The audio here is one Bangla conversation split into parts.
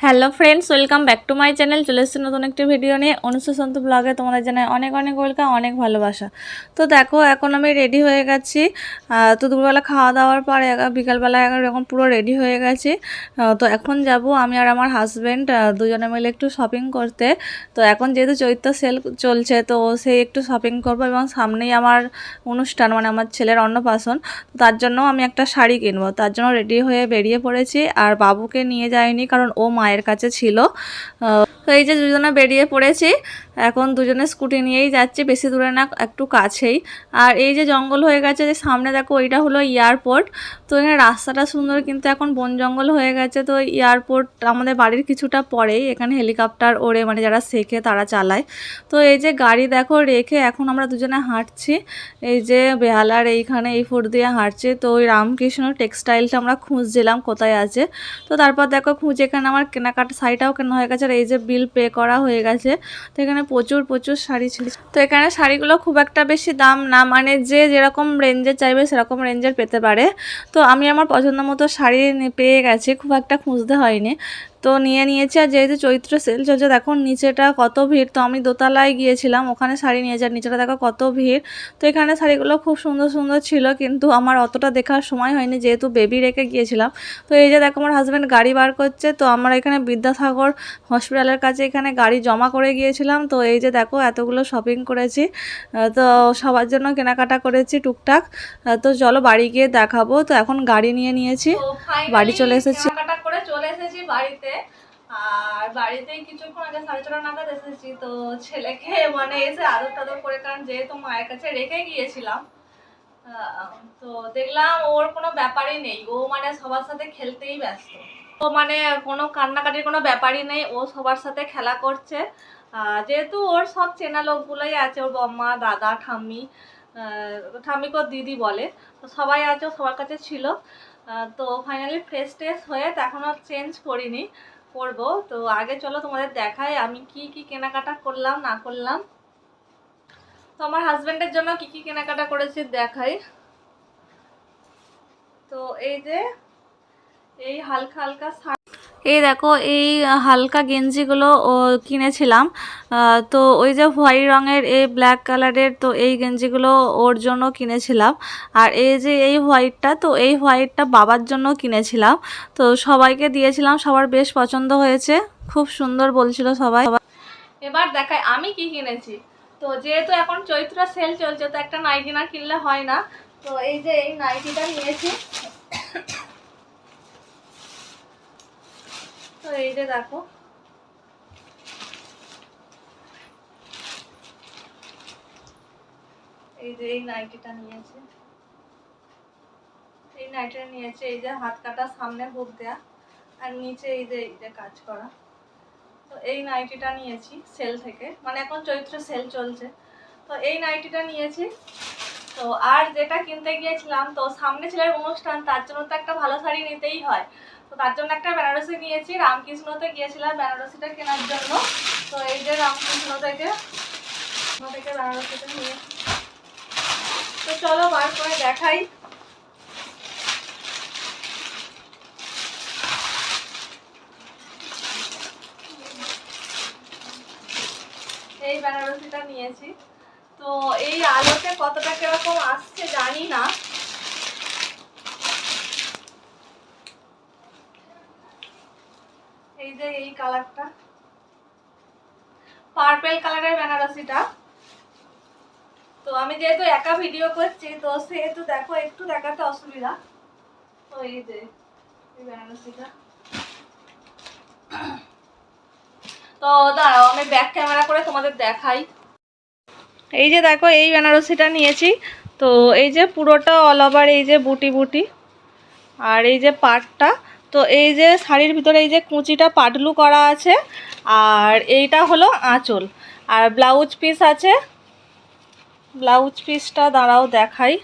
Hello friends, welcome back to my channel. চলে এসেছি নতুন একটি ভিডিও নিয়ে। অনুষ্কা সন্তু ব্লগে তোমাদের জানাই অনেক অনেক ওয়েলকাম, অনেক ভালোবাসা। তো দেখো, এখন আমি রেডি হয়ে গেছি। তো দুপুরবেলা খাওয়া দাওয়ার পরে বিকালবেলা এখন পুরো রেডি হয়ে গেছি। তো এখন যাব আমি আর আমার হাজব্যান্ড দুজনে মিলে একটু শপিং করতে। তো এখন যেহেতু চৈত্র সেল চলছে, তো সেই একটু শপিং করবো এবং সামনেই আমার অনুষ্ঠান, মানে আমার ছেলের অন্নপ্রাশন। তার জন্য আমি একটা শাড়ি কিনবো, তার জন্য রেডি হয়ে বেরিয়ে পড়েছি। আর বাবুকে নিয়ে যাইনি, কারণ ও মায়ের কাছে ছিল। তো এই যে দুজনে বেরিয়ে পড়েছি, এখন দুজনে স্কুটি নিয়েই যাচ্ছি, বেশি দূরে না, একটু কাছেই। আর এই যে জঙ্গল হয়ে গেছে যে সামনে, দেখো ওইটা হলো এয়ারপোর্ট। তো এখানে রাস্তাটা সুন্দর, কিন্তু এখন বন জঙ্গল হয়ে গেছে। তো এয়ারপোর্ট আমাদের বাড়ির কিছুটা পরেই, এখানে হেলিকপ্টার ওড়ে, মানে যারা শেখে তারা চালায়। তো এই যে গাড়ি দেখো রেখে এখন আমরা দুজনে হাঁটছি, এই যে বেহালার এইখানে এই ফুট দিয়ে হাঁটছি। তো ওই রামকৃষ্ণ টেক্সটাইলটা আমরা খুঁজছিলাম কোথায় আছে। তো তারপর দেখো খুঁজে এখানে আমার কেনাকাটা শাড়িটাও কেনা হয়ে গেছে, আর এই যে বিল পে করা হয়ে গেছে। তো এখানে প্রচুর প্রচুর শাড়ি ছিল। তো এখানে শাড়িগুলো খুব একটা বেশি দাম না, মানে যে যেরকম রেঞ্জের চাইবে সেরকম রেঞ্জের পেতে পারে। তো আমি আমার পছন্দ মতো শাড়ি পেয়ে গেছি, খুব একটা খুঁজতে হয়নি। তো নিয়েছি। আর যেহেতু চৈত্র সেল চলছে, দেখো নিচেটা কত ভিড়। তো আমি দোতলায় গিয়েছিলাম, ওখানে শাড়ি নিয়েছি, আর নিচেটা দেখো কত ভিড়। তো এখানে শাড়িগুলো খুব সুন্দর সুন্দর ছিল, কিন্তু আমার অতটা দেখার সময় হয়নি, যেহেতু বেবি রেখে গিয়েছিলাম। তো এই যে দেখো আমার হাজব্যান্ড গাড়ি বার করছে। তো আমরা এখানে বিদ্যাসাগর হসপিটালের কাছে এখানে গাড়ি জমা করে গিয়েছিলাম। তো এই যে দেখো এতগুলো শপিং করেছি, তো সবার জন্য কেনাকাটা করেছি টুকটাক। তো চলো বাড়ি গিয়ে দেখাবো। তো এখন গাড়ি নিয়েছি, বাড়ি চলে এসেছি, কেনাকাটা করে চলে এসেছি বাড়িতে। আর বাড়িতেই কিছুক্ষণ আগে 4:30 নাগাদ এসেছি। তো ছেলেকে মানে এসে আদর টাদর করে, কারণ যেহেতু মায়ের কাছে রেখে গিয়েছিলাম, তো দেখলাম ওর কোনো ব্যাপারই নেই, ও মানে সবার সাথে খেলতেই ব্যস্ত। ও মানে কোনো কান্নাকাটির কোনো ব্যাপারই নেই, ও সবার সাথে খেলা করছে। যেহেতু ওর সব চেনা লোকগুলোই আছে, ওর বম্মা, দাদা, ঠাম্মিকে ওর দিদি বলে। তো সবাই আছে, সবার কাছে ছিল। তো ফাইনালি ফ্রেশ ট্রেশ হয়ে তো এখনও চেঞ্জ করিনি, করবো। তো আগে চলো তোমাদের দেখাই আমি কি কি কেনাকাটা করলাম না করলাম। তো আমার হাজব্যান্ডের জন্য কি কি কেনাকাটা করেছি দেখাই। তো এই যে এই হালকা হালকা, এই দেখো এই হালকা গেঞ্জিগুলো কিনেছিলাম। তো ওই যে হোয়াইট রঙের, এই ব্ল্যাক কালারের, তো এই গেঞ্জিগুলো ওর জন্য কিনেছিলাম। আর এই যে এই হোয়াইটটা, তো এই হোয়াইটটা বাবার জন্য কিনেছিলাম। তো সবাইকে দিয়েছিলাম, সবার বেশ পছন্দ হয়েছে, খুব সুন্দর বলছিল সবাই। এবার দেখাই আমি কি কিনেছি। তো যেহেতু এখন চৈত্র সেল চলছে, তো একটা নাইটি না কিনলে হয় না। তো এই যে এই নাইটিটা নিয়েছি। তো এই যে দেখো, এই যে এই নাইটিটা নিয়েছি, এই নাইটিটা নিয়েছি। এই যে হাত কাটা, সামনে হুক দেয়া, আর নিচে এই যে কাজ করা। তো এই নাইটিটা নিয়েছি সেল থেকে, মানে এখন চৈত্র সেল চলছে। তো এই নাইটিটা নিয়েছি। তো আর যেটা কিনতে গিয়েছিলাম, তো সামনে ছেলের অনুষ্ঠান, তার জন্য তো একটা ভালো শাড়ি নিতেই হয়। তো তার জন্য একটা বেনারসি নিয়েছি। রামকৃষ্ণতে গিয়েছিলাম বেনারসিটা কেনার জন্য। তো এই যে রামকৃষ্ণ থেকে বেনারসিটা নিয়ে, তো চলো বার করে দেখাই। এই বেনারসিটা নিয়েছি। তো এই আলোতে কতটা কিরকম আসছে জানি না। এই যে এই কালারটা, পার্পল কালারের বেনারসিটা। তো আমি যেহেতু একা ভিডিও করছি, তো সেহেতু দেখো একটু দেখাতে অসুবিধা। তো এই যে এই বেনারসিটা, তো দাঁড়াও আমি ব্যাক ক্যামেরা করে তোমাদের দেখাই। এই যে দেখো এই বেনারসিটা নিয়েছি। তো এই যে পুরোটা অল ওভার এই যে বুটি বুটি, আর এই যে পাটটা। তো এই যে শাড়ির ভিতরে এই যে কুচিটা পাটলু করা আছে, আর এইটা হলো আঁচল, আর ব্লাউজ পিস আছে। ব্লাউজ পিসটা দাঁড়াও দেখাই।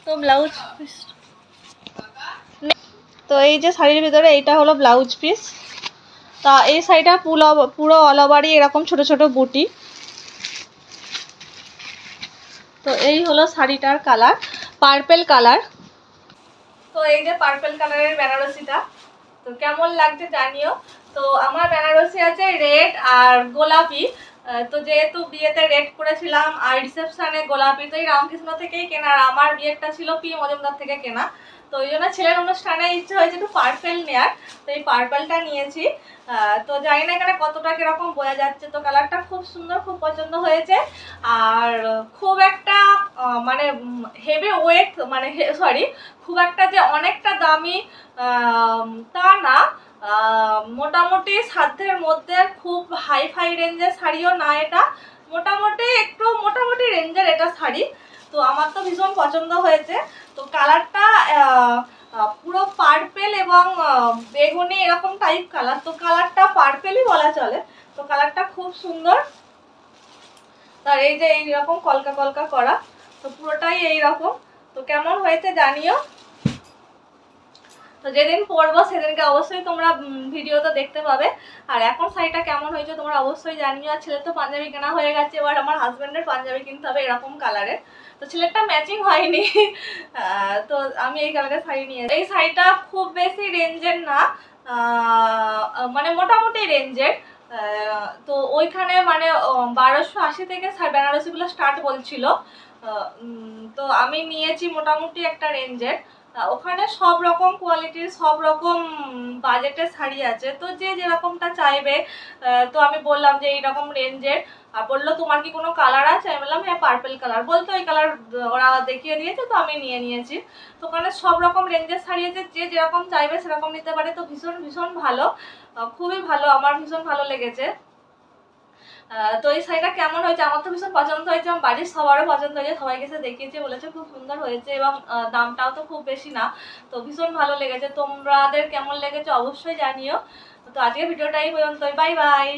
তো ব্লাউজ পিস, তো এই যে শাড়ির ভিতরে এইটা হলো ব্লাউজ পিস। তা এই শাড়িটা পুরো অল ওভারই এরকম ছোট ছোট বুটি। তো এই হলো শাড়িটার কালার, পার্পল কালার। তো এই যে পার্পল কালারের বেনারসিটা, তো কেমন লাগছে জানিও। তো আমার বেনারসি আছে রেড আর গোলাপি। তো যেহেতু বিয়েতে রেড করেছিলাম আর রিসেপশনে গোলাপি, তো এই রামকৃষ্ণ থেকেই কেনা, আর আমার বিয়েরটা ছিল পি মজুমদার থেকে কেনা। তো ওই জন্য ছেলের অনুষ্ঠানে ইচ্ছে হয়েছে একটু পার্পেল নেওয়ার, তো এই পার্পেলটা নিয়েছি। তো জানি না এখানে কতটা কিরকম বোঝা যাচ্ছে, তো কালারটা খুব সুন্দর, খুব পছন্দ হয়েছে। আর খুব একটা মানে হেভি ওয়েট, মানে সরি, খুব একটা যে অনেকটা দামি তা না, মোটামুটি সাধ্যের মধ্যে, খুব হাই ফাই রেঞ্জের শাড়িও না এটা, মোটামুটি একটু মোটামুটি রেঞ্জের এটা শাড়ি। তো আমার তো ভীষণ পছন্দ হয়েছে। তো কালারটা পুরো পার্পেল এবং বেগুনি এরকম টাইপ কালার, তো কালারটা পার্পেলই বলা চলে। তো কালারটা খুব সুন্দর। আর এই যে এইরকম কলকা কলকা করা, তো পুরোটাই এইরকম। তো কেমন হয়েছে জানিও। তো যেদিন পরবো সেদিনকে অবশ্যই তোমরা ভিডিওতে দেখতে পাবে। আর এখন শাড়িটা কেমন হয়েছে তোমরা অবশ্যই জানিও। আর ছেলে তো পাঞ্জাবি কেনা হয়ে গেছে, এবার আমার হাজব্যান্ডের পাঞ্জাবি কিনতে হবে এরকম কালারের। তো ছেলেটা ম্যাচিং হয়নি, তো আমি এই কালারের শাড়ি নিয়ে, এই শাড়িটা খুব বেশি রেঞ্জের না, মানে মোটামুটি রেঞ্জের। তো ওইখানে মানে 1280 থেকে বেনারসিগুলো স্টার্ট বলছিল। তো আমি নিয়েছি মোটামুটি একটা রেঞ্জের। ওখানে সব রকম কোয়ালিটির সব রকম বাজেটের শাড়ি আছে, তো যে যেরকমটা চাইবে। তো আমি বললাম যে এইরকম রেঞ্জের, আর বললো তোমার কি কোনো কালার আছে, আমি বললাম হ্যাঁ পার্পেল কালার, বলতো ওই কালার ওরা দেখিয়ে দিয়েছে, তো আমি নিয়ে নিয়েছি। তো ওখানে সব রকম রেঞ্জের শাড়ি আছে, যে যেরকম চাইবে সেরকম নিতে পারে। তো ভীষণ ভীষণ ভালো, খুবই ভালো, আমার ভীষণ ভালো লেগেছে। তো এই শাড়িটা কেমন হয়েছে, আমার তো ভীষণ পছন্দ হয়েছে, আমার বাড়ির সবারও পছন্দ হয়েছে, সবাইকে এসে দেখিয়েছে, বলেছে খুব সুন্দর হয়েছে, এবং দামটাও তো খুব বেশি না। তো ভীষণ ভালো লেগেছে। তোমাদের কেমন লেগেছে অবশ্যই জানিও। তো আজকে ভিডিওটা এই পর্যন্তই, বাই বাই।